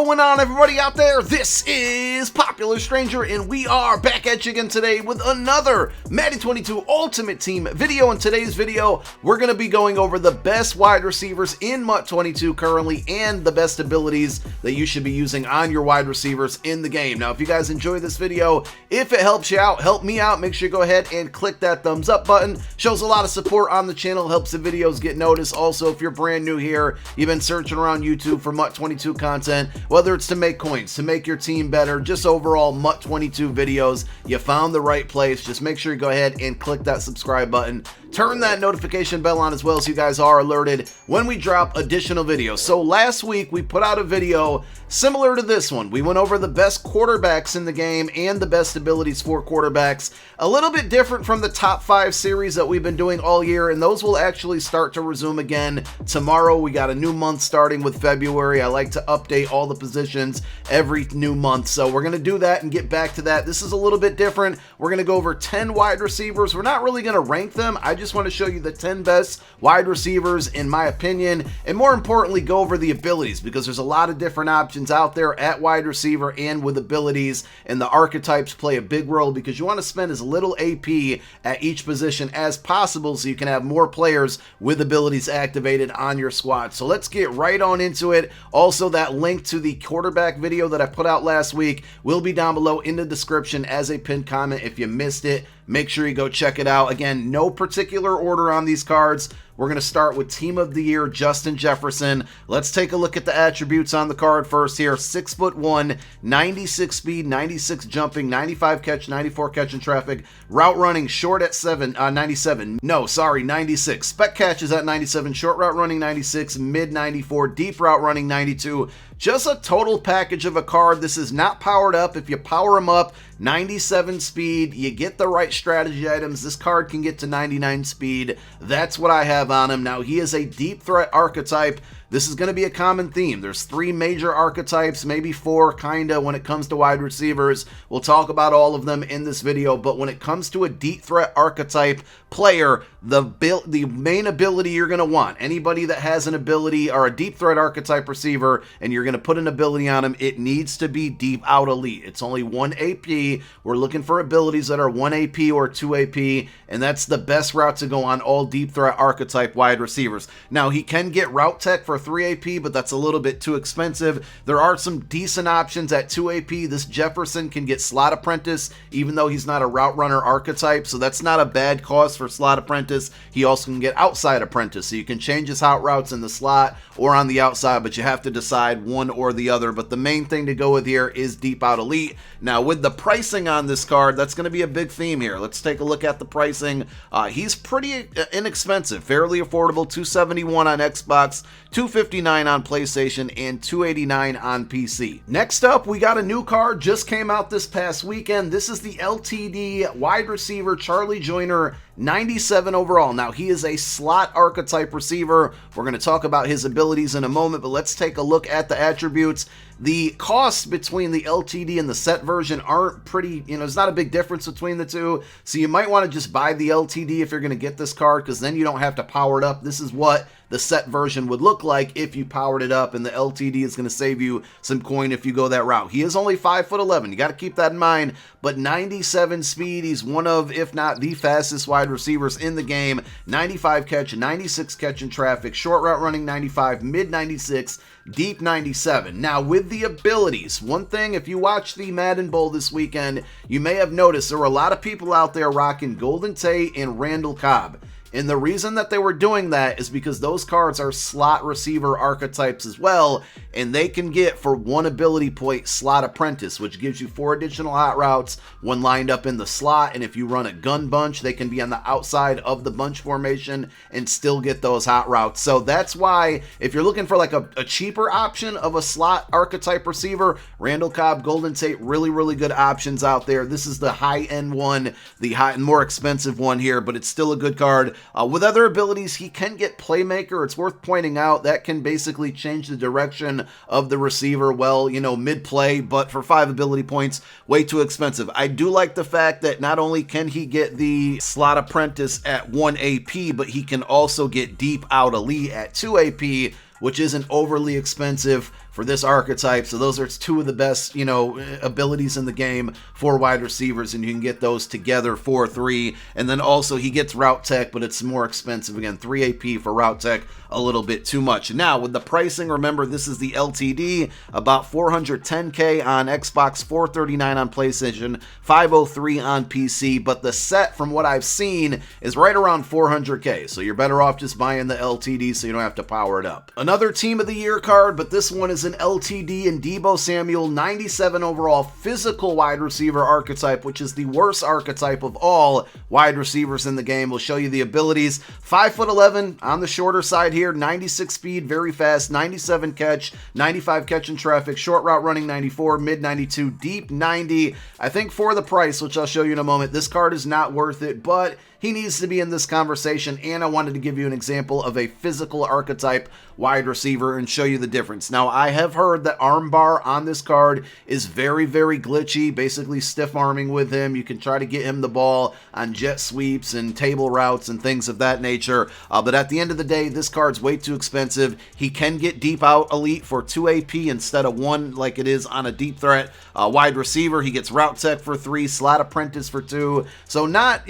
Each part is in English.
going on, everybody out there? This is Popular Stranger, and we are back at you again today with another Madden 22 Ultimate Team video. In today's video, we're going to be going over the best wide receivers in MUT 22 currently and the best abilities that you should be using on your wide receivers in the game. Now, if you guys enjoy this video, if it helps you out, help me out, make sure you go ahead and click that thumbs up button. Shows a lot of support on the channel, helps the videos get noticed. Also, if you're brand new here, you've been searching around YouTube for MUT 22 content, whether it's to make coins, to make your team better, just overall MUT 22 videos, you found the right place. Just make sure you go ahead and click that subscribe button. Turn that notification bell on as well so you guys are alerted when we drop additional videos. So last week we put out a video similar to this one. We went over the best quarterbacks in the game and the best abilities for quarterbacks. A little bit different from the top 5 series that we've been doing all year, and those will actually start to resume again tomorrow. We got a new month starting with February. I like to update all the positions every new month, so we're going to do that and get back to that. This is a little bit different. We're going to go over 10 wide receivers. We're not really going to rank them. I just want to show you the 10 best wide receivers in my opinion, and more importantly, go over the abilities, because there's a lot of different options out there at wide receiver and with abilities, and the archetypes play a big role because you want to spend as little AP at each position as possible so you can have more players with abilities activated on your squad. So let's get right on into it. Also, that link to the quarterback video that I put out last week will be down below in the description as a pinned comment. If you missed it, make sure you go check it out. Again, no particular order on these cards. We're going to start with Team of the Year, Justin Jefferson. Let's take a look at the attributes on the card first here. 6'1", 96 speed, 96 jumping, 95 catch, 94 catch in traffic. Route running short at 97. No, sorry, 96. Spec catch is at 97. Short route running 96. Mid 94. Deep route running 92. Just a total package of a card. This is not powered up. If you power him up, 97 speed, you get the right strategy items. This card can get to 99 speed. That's what I have on him. Now, he is a deep threat archetype. This is going to be a common theme. There's 3 major archetypes, maybe 4 kinda when it comes to wide receivers. We'll talk about all of them in this video, but when it comes to a deep threat archetype player, the main ability you're going to want, anybody that has an ability or a deep threat archetype receiver and you're going to put an ability on him, it needs to be deep out elite. It's only 1 AP. We're looking for abilities that are 1 AP or 2 AP, and that's the best route to go on all deep threat archetype wide receivers. Now, he can get route tech for 3 AP, but that's a little bit too expensive. There are some decent options at 2 AP. This Jefferson can get slot apprentice, even though he's not a route runner archetype, so that's not a bad cost for slot apprentice. He also can get outside apprentice, so you can change his out routes in the slot or on the outside, but you have to decide one or the other. But the main thing to go with here is deep out elite. Now, with the pricing on this card, that's going to be a big theme here. Let's take a look at the pricing. He's pretty inexpensive, fairly affordable. $271 on Xbox, $259 on PlayStation, and $289 on PC. Next up, we got a new card, just came out this past weekend. This is the LTD wide receiver Charlie Joyner, 97 overall. Now, he is a slot archetype receiver. We're going to talk about his abilities in a moment, but let's take a look at the attributes. The costs between the LTD and the set version aren't pretty, there's not a big difference between the two. So you might want to just buy the LTD if you're going to get this card, because then you don't have to power it up. This is what the set version would look like if you powered it up, and the LTD is going to save you some coin if you go that route. He is only 5'11". You got to keep that in mind, but 97 speed. He's one of, if not the fastest wide receivers in the game. 95 catch, 96 catch in traffic, short route running 95, mid 96, deep 97. Now, with the abilities, one thing, if you watch the Madden Bowl this weekend, you may have noticed there were a lot of people out there rocking Golden Tate and Randall Cobb. And the reason that they were doing that is because those cards are slot receiver archetypes as well, and they can get for 1 ability point slot apprentice, which gives you 4 additional hot routes when lined up in the slot. And if you run a gun bunch, they can be on the outside of the bunch formation and still get those hot routes. So that's why, if you're looking for like a cheaper option of a slot archetype receiver, Randall Cobb, Golden Tate, really good options out there. This is the high-end one, the more expensive one here, but it's still a good card. With other abilities, he can get playmaker. It's worth pointing out that can basically change the direction of the receiver, well, mid-play, but for 5 ability points, way too expensive. I do like the fact that not only can he get the slot apprentice at 1 AP, but he can also get deep out elite at 2 AP, which isn't overly expensive for this archetype. So those are two of the best, abilities in the game for wide receivers, and you can get those together for 3. And then also he gets route tech, but it's more expensive. Again, 3 AP for route tech, a little bit too much. Now with the pricing, remember this is the LTD, about $410K on Xbox, $439 on PlayStation, $503 on PC, but the set from what I've seen is right around $400K, so you're better off just buying the LTD so you don't have to power it up. Another Team of the Year card, but this one is an LTD in Deebo Samuel, 97 overall physical wide receiver archetype, which is the worst archetype of all wide receivers in the game. We'll show you the abilities. 5'11" on the shorter side here, 96 speed, very fast, 97 catch, 95 catch in traffic, short route running 94, mid 92, deep 90. I think for the price, which I'll show you in a moment, this card is not worth it, but he needs to be in this conversation, and I wanted to give you an example of a physical archetype wide receiver and show you the difference. Now, I have heard that armbar on this card is very, very glitchy, basically stiff arming with him. You can try to get him the ball on jet sweeps and table routes and things of that nature, but at the end of the day, this card's way too expensive. He can get deep out elite for 2 AP instead of 1 like it is on a deep threat wide receiver. He gets route tech for 3, slot apprentice for 2, so not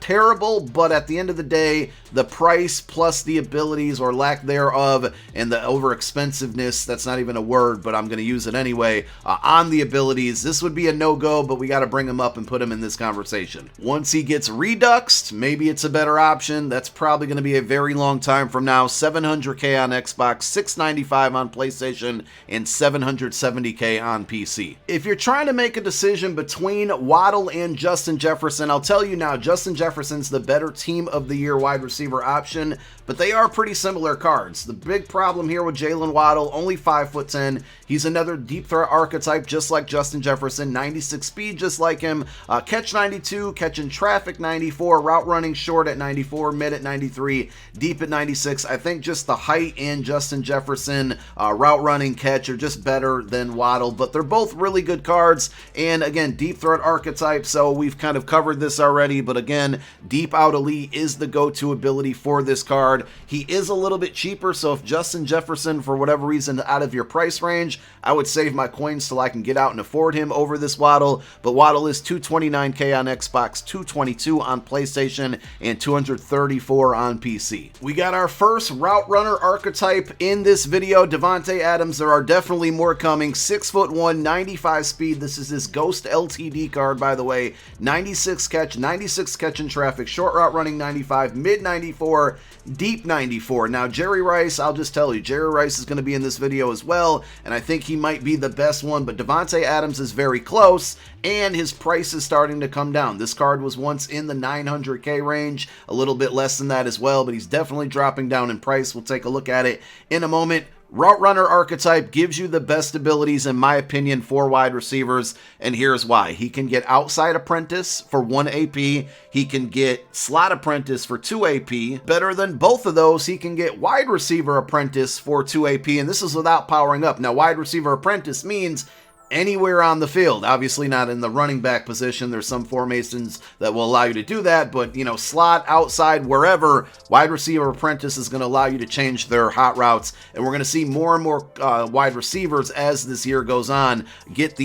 terrible, but at the end of the day, the price plus the abilities or lack thereof and the over expensiveness, that's not even a word, but I'm going to use it anyway, on the abilities, this would be a no-go, but we got to bring him up and put him in this conversation. Once he gets reduxed, maybe it's a better option. That's probably going to be a very long time from now. $700K on Xbox, $695 on PlayStation, and $770K on PC. If you're trying to make a decision between Waddle and Justin Jefferson, I'll tell you now, Justin Jefferson's the better Team of the Year wide receiver option, but they are pretty similar cards. The big problem here with Jalen Waddle, only 5'10". He's another deep threat archetype just like Justin Jefferson, 96 speed just like him, catch 92, catch in traffic 94, route running short at 94, mid at 93, deep at 96. I think just the height and Justin Jefferson route running catch are just better than Waddle, but they're both really good cards, and again, deep threat archetype, so we've kind of covered this already, but again, deep out elite is the go-to ability for this card. He is a little bit cheaper, so if Justin Jefferson, for whatever reason, out of your price range, I would save my coins till I can get out and afford him over this Waddle, but Waddle is $229K on Xbox, $222 on PlayStation, and $234 on PC. We got our first route runner archetype in this video, Devante Adams. There are definitely more coming. 6'1", 95 speed. This is his Ghost LTD card, by the way. 96 catch in traffic, short route running 95, mid 94, deep 94. Now, Jerry Rice, I'll just tell you, Jerry Rice is going to be in this video as well, and I think he might be the best one, but Devante Adams is very close, and his price is starting to come down. This card was once in the 900K range, a little bit less than that as well, but he's definitely dropping down in price. We'll take a look at it in a moment. Route runner archetype gives you the best abilities, in my opinion, for wide receivers, and here's why. He can get outside apprentice for 1 AP. He can get slot apprentice for 2 AP. Better than both of those, he can get wide receiver apprentice for 2 AP, and this is without powering up. Now, wide receiver apprentice means anywhere on the field, obviously not in the running back position. There's some formations that will allow you to do that, but slot, outside, wherever, wide receiver apprentice is going to allow you to change their hot routes, and we're going to see more and more wide receivers as this year goes on get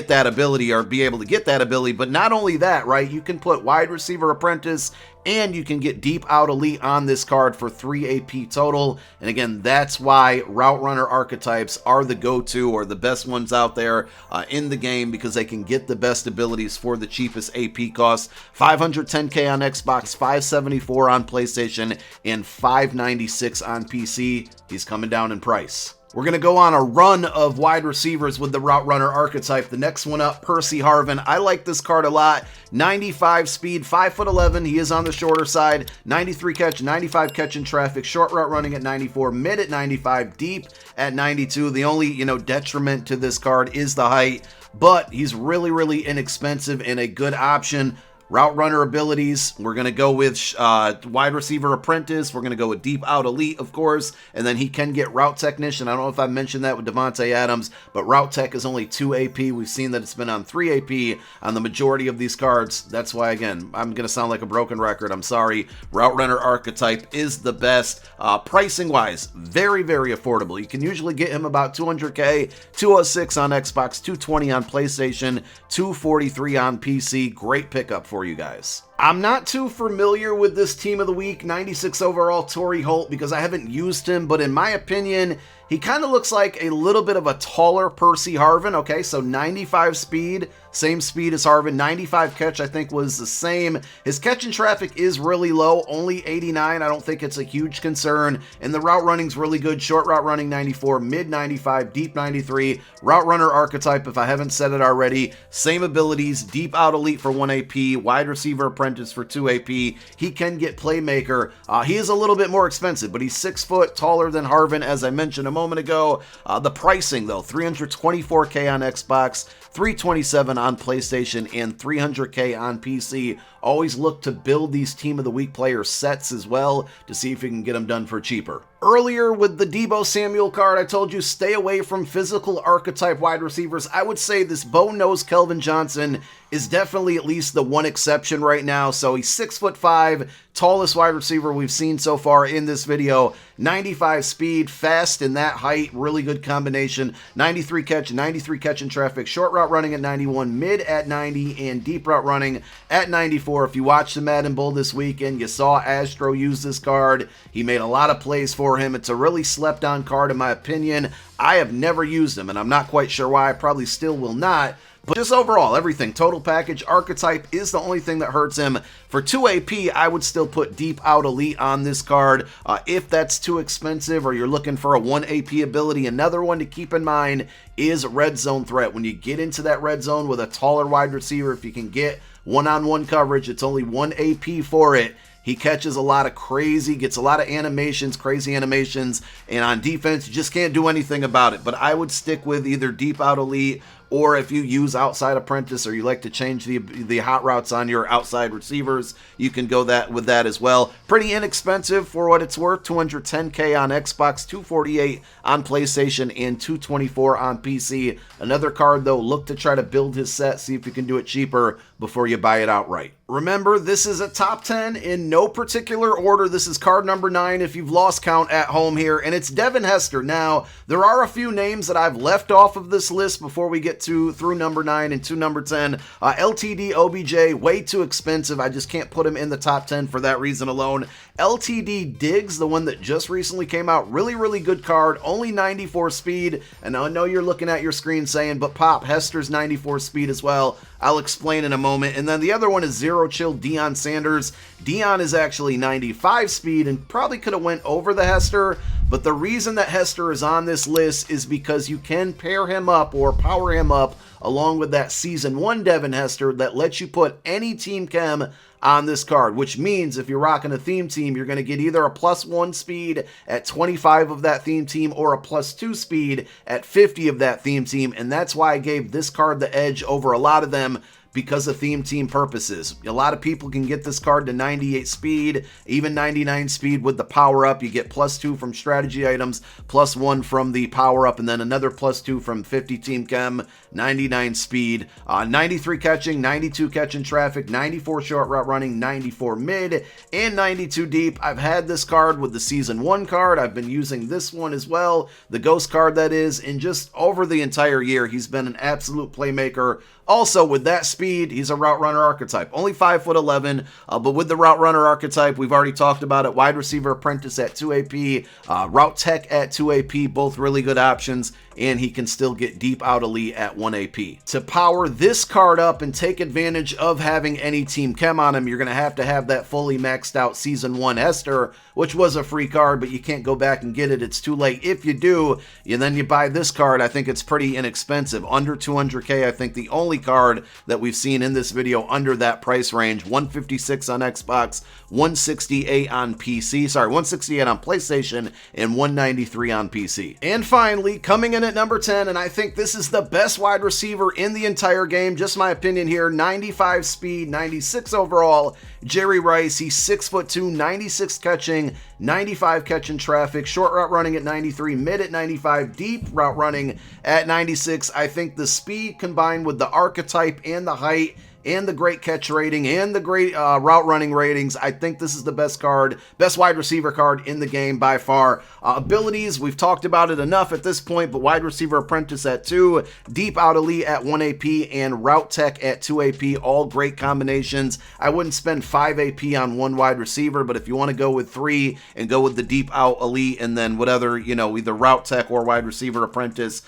that ability, or be able to get that ability. But not only that, right, you can put wide receiver apprentice and you can get deep out elite on this card for 3 AP total. And again, that's why route runner archetypes are the go-to, or the best ones out there in the game, because they can get the best abilities for the cheapest AP cost. $510K on Xbox, $574 on PlayStation, and $596 on PC. He's coming down in price. We're going to go on a run of wide receivers with the route runner archetype. The next one up, Percy Harvin. I like this card a lot. 95 speed, 5'11". He is on the shorter side. 93 catch, 95 catch in traffic. Short route running at 94, mid at 95, deep at 92. The only, detriment to this card is the height, but he's really, really inexpensive and a good option. Route runner abilities, we're going to go with wide receiver apprentice. We're going to go with deep out elite, of course, and then he can get route technician. I don't know if I mentioned that with Devante Adams, but route tech is only 2 AP. We've seen that it's been on 3 AP on the majority of these cards. That's why, again, I'm going to sound like a broken record. I'm sorry. Route runner archetype is the best. Pricing wise, very, very affordable. You can usually get him about 200K, 206 on Xbox, 220 on PlayStation, 243 on PC. Great pickup for you guys. I'm not too familiar with this team of the week, 96 overall Tory Holt, because I haven't used him, but in my opinion, he kind of looks like a little bit of a taller Percy Harvin. Okay, so 95 speed, same speed as Harvin. 95 catch, I think, was the same. His catch and traffic is really low, only 89. I don't think it's a huge concern. And the route running's really good. Short route running 94, mid 95, deep 93. Route runner archetype, if I haven't said it already. Same abilities, deep out elite for 1 AP, wide receiver apprentice for 2 AP. He can get playmaker. He is a little bit more expensive, but he's 6 foot taller than Harvin, as I mentioned a moment ago. The pricing, though, 324K on Xbox, 327 on PlayStation, and 300K on PC. Always look to build these Team of the Week player sets as well to see if you can get them done for cheaper. Earlier with the Deebo Samuel card, I told you stay away from physical archetype wide receivers. I would say this bone-nosed Kelvin Johnson is definitely at least the one exception right now. So he's 6'5", tallest wide receiver we've seen so far in this video. 95 speed, fast in that height, really good combination. 93 catch in traffic, short route running at 91, mid at 90, and deep route running at 94. If you watched the Madden Bowl this weekend, you saw Astro use this card. He made a lot of plays for him. It's a really slept on card in my opinion. I have never used him, and I'm not quite sure why. I probably still will not. But just overall, everything, total package, archetype is the only thing that hurts him. For 2 AP, I would still put deep out elite on this card. If that's too expensive or you're looking for a 1 AP ability, another one to keep in mind is red zone threat. When you get into that red zone with a taller wide receiver, if you can get one-on-one coverage, it's only 1 AP for it. He catches a lot of crazy, gets a lot of animations, crazy animations, and on defense, you just can't do anything about it. But I would stick with either deep out elite, or if you use outside apprentice or you like to change the hot routes on your outside receivers, you can go with that as well. Pretty inexpensive for what it's worth, 210K on Xbox, 248 on PlayStation, and 224 on PC. Another card though, look to try to build his set, see if you can do it cheaper before you buy it outright. Remember, this is a top 10 in no particular order. This is card number 9 if you've lost count at home here, and it's Devin Hester. Now, there are a few names that I've left off of this list before we get through number 9 and to number 10. LTD OBJ, way too expensive. I just can't put him in the top 10 for that reason alone. LTD Diggs, the one that just recently came out, really, really good card, only 94 speed, and I know you're looking at your screen saying, but Pop, Hester's 94 speed as well. I'll explain in a moment. And then the other one is Zero Chill Deion Sanders. Deion is actually 95 speed and probably could have went over the Hester, but the reason that Hester is on this list is because you can pair him up or power him up along with that Season 1 Devin Hester that lets you put any team chem on this card, which means if you're rocking a theme team, you're going to get either a +1 speed at 25 of that theme team or a +2 speed at 50 of that theme team, and that's why I gave this card the edge over a lot of them, because of theme team purposes. A lot of people can get this card to 98 speed, even 99 speed with the power up. You get +2 from strategy items, +1 from the power up, and then another +2 from 50 team chem, 99 speed, 93 catching, 92 catching traffic, 94 short route running, 94 mid, and 92 deep. I've had this card with the Season 1 card. I've been using this one as well, the Ghost card that is, and just over the entire year, he's been an absolute playmaker. Also, with that speed, he's a route runner archetype. Only 5'11", but with the route runner archetype, we've already talked about it. Wide receiver apprentice at 2 AP, route tech at 2 AP, both really good options, and he can still get deep out elite at 1 AP. To power this card up and take advantage of having any team chem on him, you're going to have that fully maxed out Season 1 Hester, which was a free card, but you can't go back and get it. It's too late. If you do, and then you buy this card, I think it's pretty inexpensive. Under 200K, I think the only card that we've seen in this video under that price range. 156 on Xbox, 168 on PC. Sorry, 168 on PlayStation, and 193 on PC. And finally, coming in at number 10, and I think this is the best wide receiver in the entire game, just my opinion here, 95 speed, 96 overall, Jerry Rice. He's 6'2", 96 catching, 95 catching traffic, short route running at 93, mid at 95, deep route running at 96. I think the speed combined with the archetype and the height and the great catch rating and the great route running ratings, I think this is the best wide receiver card in the game by far. Abilities, we've talked about it enough at this point, but wide receiver apprentice at 2, deep out elite at 1 AP, and route tech at 2 AP, all great combinations. I wouldn't spend 5 AP on one wide receiver, but if you want to go with 3 and go with the deep out elite and then whatever, either route tech or wide receiver apprentice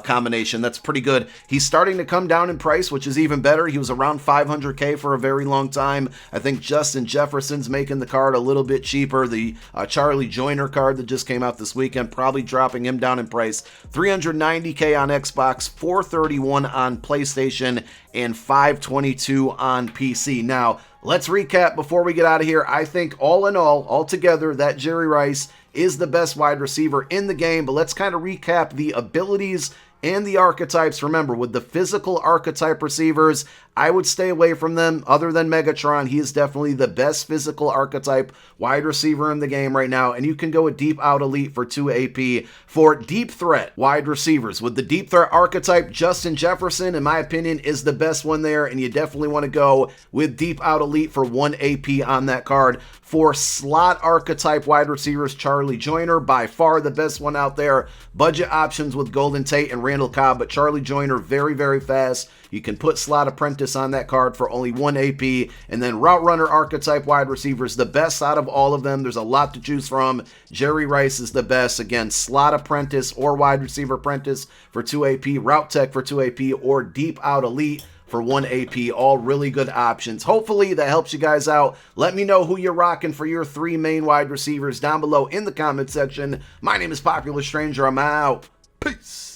combination, that's pretty good. He's starting to come down in price, which is even better. He was around 500K for a very long time. I think Justin Jefferson's making the card a little bit cheaper. The Charlie Joyner card that just came out this weekend, probably dropping him down in price. 390K on Xbox, 431 on PlayStation, and 522 on PC. Now, let's recap before we get out of here. I think all in all, altogether, that Jerry Rice is the best wide receiver in the game, but let's kind of recap the abilities and the archetypes. Remember, with the physical archetype receivers, I would stay away from them. Other than Megatron, he is definitely the best physical archetype wide receiver in the game right now, and you can go with deep out elite for 2 AP. For deep threat wide receivers, with the deep threat archetype, Justin Jefferson, in my opinion, is the best one there, and you definitely want to go with deep out elite for 1 AP on that card. For slot archetype wide receivers, Charlie Joyner, by far the best one out there. Budget options with Golden Tate and Randall Cobb, but Charlie Joyner, very, very fast. You can put slot apprentice on that card for only 1 AP. And then route runner archetype wide receivers, the best out of all of them. There's a lot to choose from. Jerry Rice is the best. Again, slot apprentice or wide receiver apprentice for 2 AP, route tech for 2 AP, or deep out elite for 1 AP. All really good options. Hopefully that helps you guys out. Let me know who you're rocking for your 3 main wide receivers down below in the comment section. My name is Popular Stranger. I'm out. Peace.